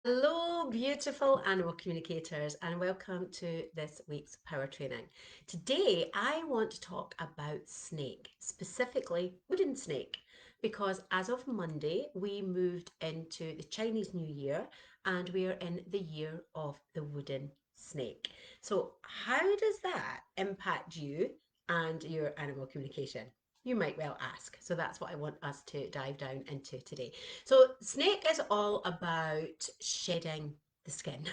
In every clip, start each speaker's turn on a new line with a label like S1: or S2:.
S1: Hello, beautiful animal communicators, and welcome to this week's power training. Today, I want to talk about snake, specifically wooden snake, because as of Monday, we moved into the Chinese New Year and we are in the year of the wooden snake. So, how does that impact you and your animal communication? You might well ask. So that's what I want us to dive down into today. So, snake is all about shedding the skin,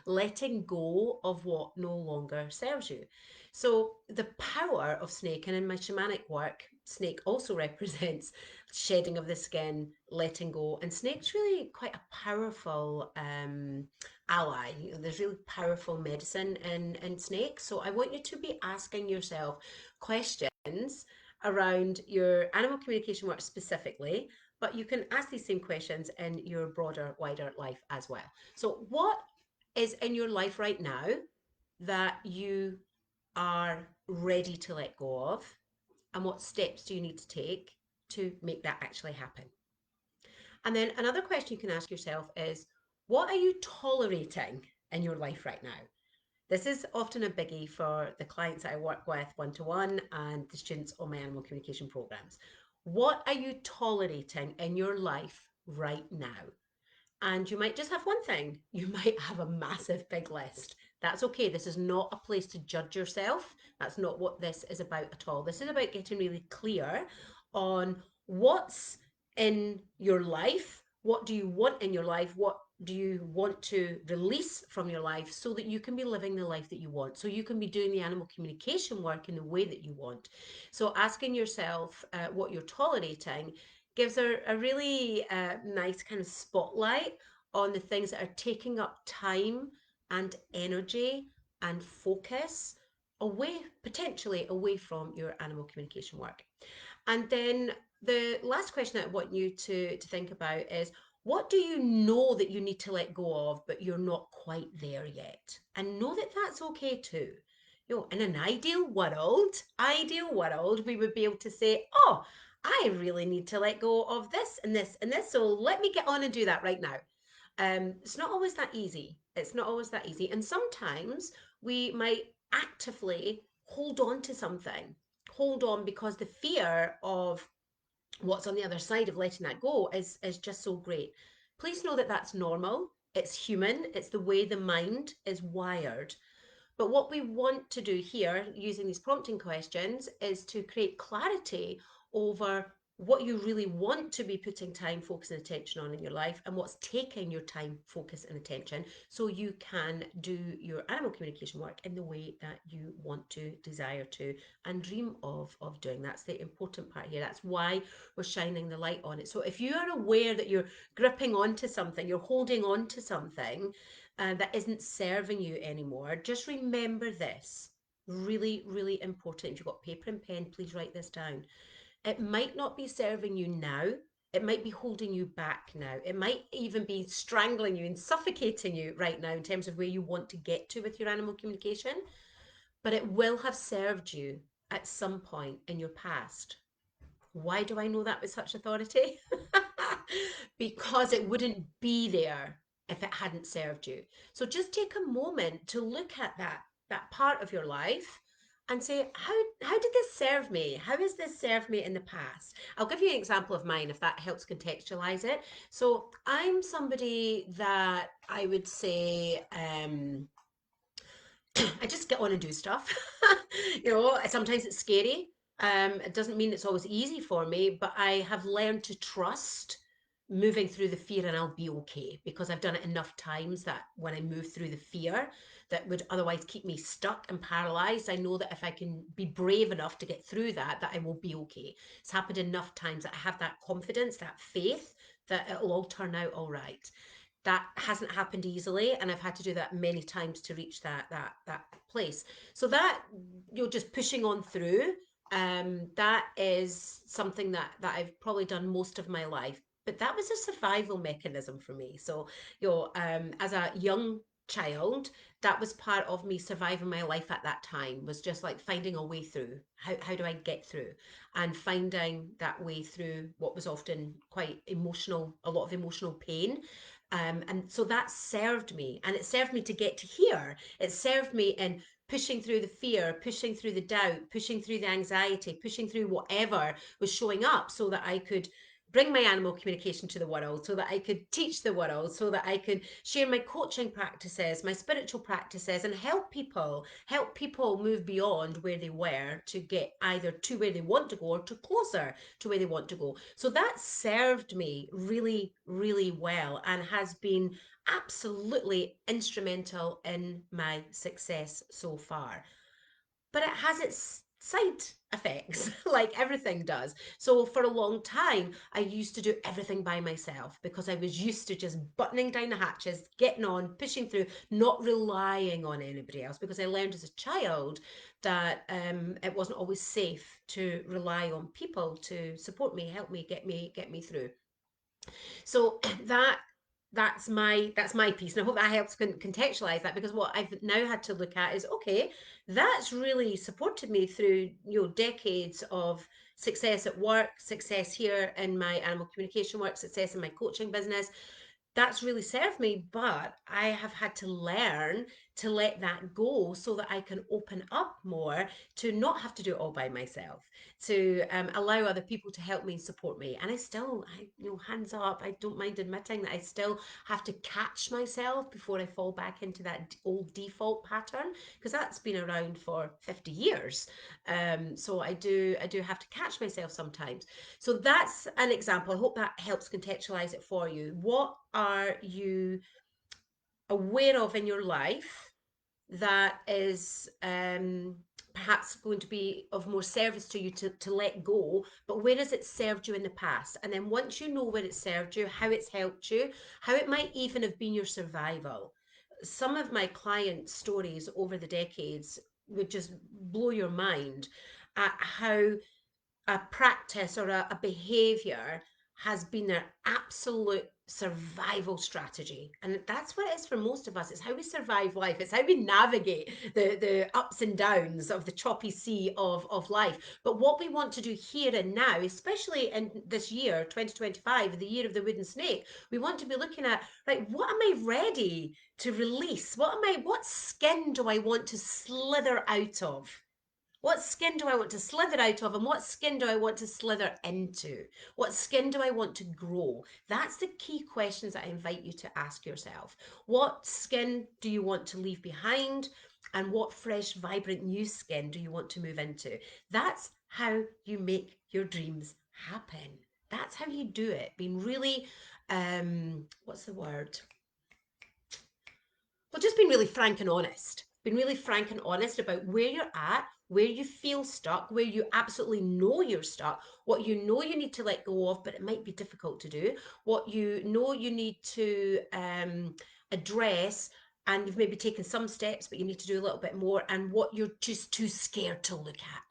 S1: letting go of what no longer serves you. So, the power of snake, and in my shamanic work, snake also represents shedding of the skin, letting go. And snake's really quite a powerful ally. There's really powerful medicine in snake. So, I want you to be asking yourself questions around your animal communication work specifically, but you can ask these same questions in your broader, wider life as well. So, what is in your life right now that you are ready to let go of? And what steps do you need to take to make that actually happen? And then another question you can ask yourself is, what are you tolerating in your life right now? This is often a biggie for the clients that I work with one to one and the students on my animal communication programs. What are you tolerating in your life right now? And you might just have one thing, you might have a massive big list. That's okay. This is not a place to judge yourself. That's not what this is about at all. This is about getting really clear on what's in your life. What do you want in your life? What do you want to release from your life so that you can be living the life that you want? So you can be doing the animal communication work in the way that you want. So asking yourself what you're tolerating gives a really nice kind of spotlight on the things that are taking up time and energy and focus away, potentially away from your animal communication work. And then the last question I want you to think about is, what do you know that you need to let go of, but you're not quite there yet? And know that that's okay too. You know, in an ideal world, we would be able to say, oh, I really need to let go of this and this and this. So let me get on and do that right now. It's not always that easy. It's not always that easy. And sometimes we might actively hold on to something, hold on because the fear of what's on the other side of letting that go is just so great. Please know that that's normal. It's human. It's the way the mind is wired. But what we want to do here, using these prompting questions, is to create clarity over what you really want to be putting time, focus, and attention on in your life, and what's taking your time, focus, and attention, so you can do your animal communication work in the way that you want to, desire to, and dream of doing. That's the important part here. That's why we're shining the light on it. So if you are aware that you're gripping onto something, you're holding on to something, that isn't serving you anymore, just remember this. Really, really important. If you've got paper and pen, please write this down. It might not be serving you now. It might be holding you back now. It might even be strangling you and suffocating you right now in terms of where you want to get to with your animal communication. But it will have served you at some point in your past. Why do I know that with such authority? Because it wouldn't be there if it hadn't served you. So just take a moment to look at that part of your life and say, how did this serve me? How has this served me in the past? I'll give you an example of mine if that helps contextualize it. So I'm somebody that I would say I just get on and do stuff. You know, sometimes it's scary. It doesn't mean it's always easy for me, but I have learned to trust moving through the fear and I'll be okay because I've done it enough times that when I move through the fear that would otherwise keep me stuck and paralyzed, I know that if I can be brave enough to get through that I will be okay. It's happened enough times that I have that confidence, that faith that it'll all turn out all right. That hasn't happened easily, and I've had to do that many times to reach that place. So that you're just pushing on through. That is something that I've probably done most of my life, but that was a survival mechanism for me. So as a young child, that was part of me surviving my life at that time, was just like finding a way through. How do I get through, and finding that way through what was often quite emotional, a lot of emotional pain, And so that served me, and it served me to get to here. It served me in pushing through the fear, pushing through the doubt, pushing through the anxiety, pushing through whatever was showing up so that I could bring my animal communication to the world, so that I could teach the world, so that I could share my coaching practices, my spiritual practices, and help people move beyond where they were to get either to where they want to go or to closer to where they want to go. So that served me really, really well and has been absolutely instrumental in my success so far. But it has its side effects, like everything does. So for a long time, I used to do everything by myself because I was used to just buttoning down the hatches, getting on, pushing through, not relying on anybody else, because I learned as a child that it wasn't always safe to rely on people to support me, help me, get me through. So that's my piece, and I hope that helps contextualize that, because what I've now had to look at is, okay, that's really supported me through decades of success at work, success here in my animal communication work, success in my coaching business. That's really served me, but I have had to learn to let that go so that I can open up more, to not have to do it all by myself, to allow other people to help me and support me. And hands up, I don't mind admitting that I still have to catch myself before I fall back into that old default pattern, because that's been around for 50 years. So I do have to catch myself sometimes. So that's an example. I hope that helps contextualize it for you. What are you aware of in your life that is perhaps going to be of more service to you to let go, but where has it served you in the past? And then once you know where it served you, how it's helped you, how it might even have been your survival. Some of my client stories over the decades would just blow your mind at how a practice or a behavior has been their absolute survival strategy. And that's what it is for most of us. It's how we survive life. It's how we navigate the ups and downs of the choppy sea of life. But what we want to do here and now, especially in this year, 2025, the year of the wooden snake, we want to be looking at, like, what am I ready to release? What skin do I want to slither out of? What skin do I want to slither out of, and what skin do I want to slither into? What skin do I want to grow? That's the key questions that I invite you to ask yourself. What skin do you want to leave behind? And what fresh, vibrant new skin do you want to move into? That's how you make your dreams happen. That's how you do it. Being really, what's the word? Well, just being really frank and honest. Being really frank and honest about where you're at, where you feel stuck, where you absolutely know you're stuck, what you know you need to let go of, but it might be difficult to do, what you know you need to address, and you've maybe taken some steps, but you need to do a little bit more, and what you're just too scared to look at.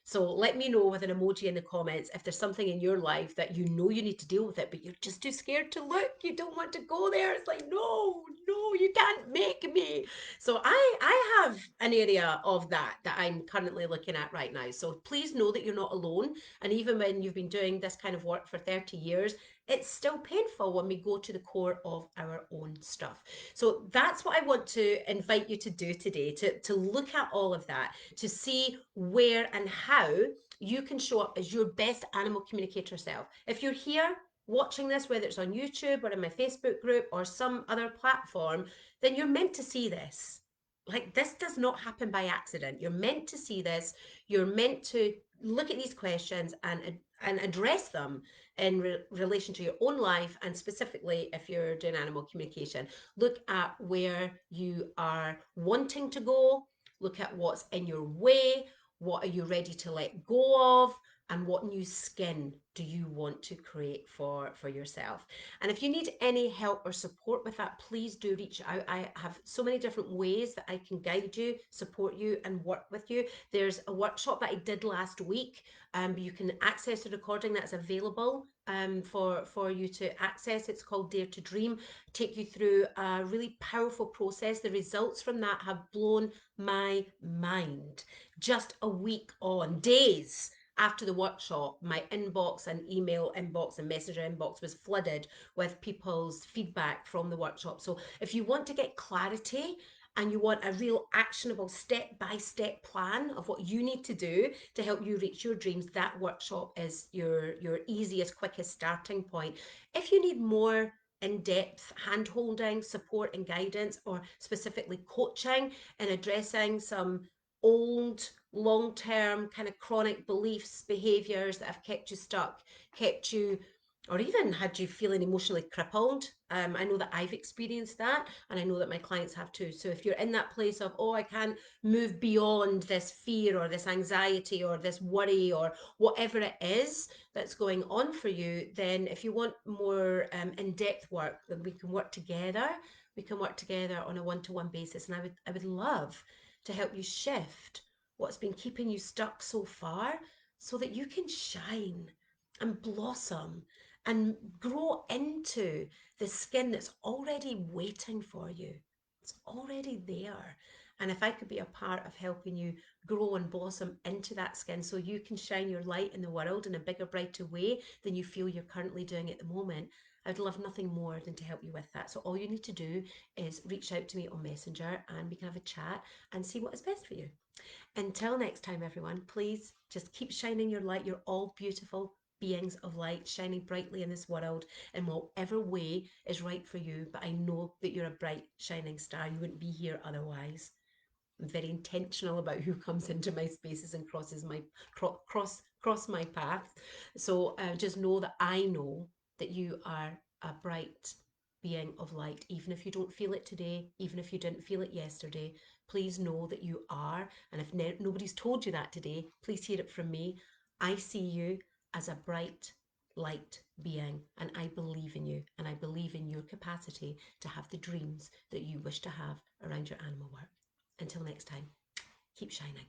S1: So let me know with an emoji in the comments if there's something in your life that you know you need to deal with it, but you're just too scared to look. You don't want to go there. It's like, no, no, you can't make me. So I have an area of that I'm currently looking at right now. So please know that you're not alone. And even when you've been doing this kind of work for 30 years, it's still painful when we go to the core of our own stuff. So that's what I want to invite you to do today, to look at all of that, to see where and how you can show up as your best animal communicator self. If you're here watching this, whether it's on YouTube or in my Facebook group or some other platform, then you're meant to see this. Like, this does not happen by accident. You're meant to see this. You're meant to look at these questions and address them in relation to your own life, and specifically if you're doing animal communication. Look at where you are wanting to go, look at what's in your way, what are you ready to let go of, and what new skin do you want to create for yourself. And if you need any help or support with that, please do reach out. I have so many different ways that I can guide you, support you, and work with you. There's a workshop that I did last week. You can access the recording that's available for you to access. It's called Dare to Dream. Take you through a really powerful process. The results from that have blown my mind. Just a week on, days after the workshop, my inbox and email inbox and messenger inbox was flooded with people's feedback from the workshop. So if you want to get clarity and you want a real actionable step-by-step plan of what you need to do to help you reach your dreams, that workshop is your easiest, quickest starting point. If you need more in-depth hand-holding, support and guidance, or specifically coaching in addressing some old, long-term kind of chronic beliefs, behaviors that have kept you stuck, kept you, or even had you feeling emotionally crippled. I know that I've experienced that, and I know that my clients have too. So if you're in that place of, oh, I can't move beyond this fear or this anxiety or this worry or whatever it is that's going on for you, then if you want more in-depth work, then we can work together. We can work together on a one-to-one basis, and I would love to help you shift what's been keeping you stuck so far so that you can shine and blossom and grow into the skin that's already waiting for you. It's already there. And if I could be a part of helping you grow and blossom into that skin so you can shine your light in the world in a bigger, brighter way than you feel you're currently doing at the moment, I'd love nothing more than to help you with that. So all you need to do is reach out to me on Messenger and we can have a chat and see what is best for you. Until next time, everyone, please just keep shining your light. You're all beautiful beings of light, shining brightly in this world in whatever way is right for you. But I know that you're a bright, shining star. You wouldn't be here otherwise. I'm very intentional about who comes into my spaces and crosses my cross my path. So just know that I know that you are a bright being of light, even if you don't feel it today, even if you didn't feel it yesterday. Please know that you are, and if nobody's told you that today, please hear it from me. I see you as a bright light being, and I believe in you, and I believe in your capacity to have the dreams that you wish to have around your animal work. Until next time, keep shining.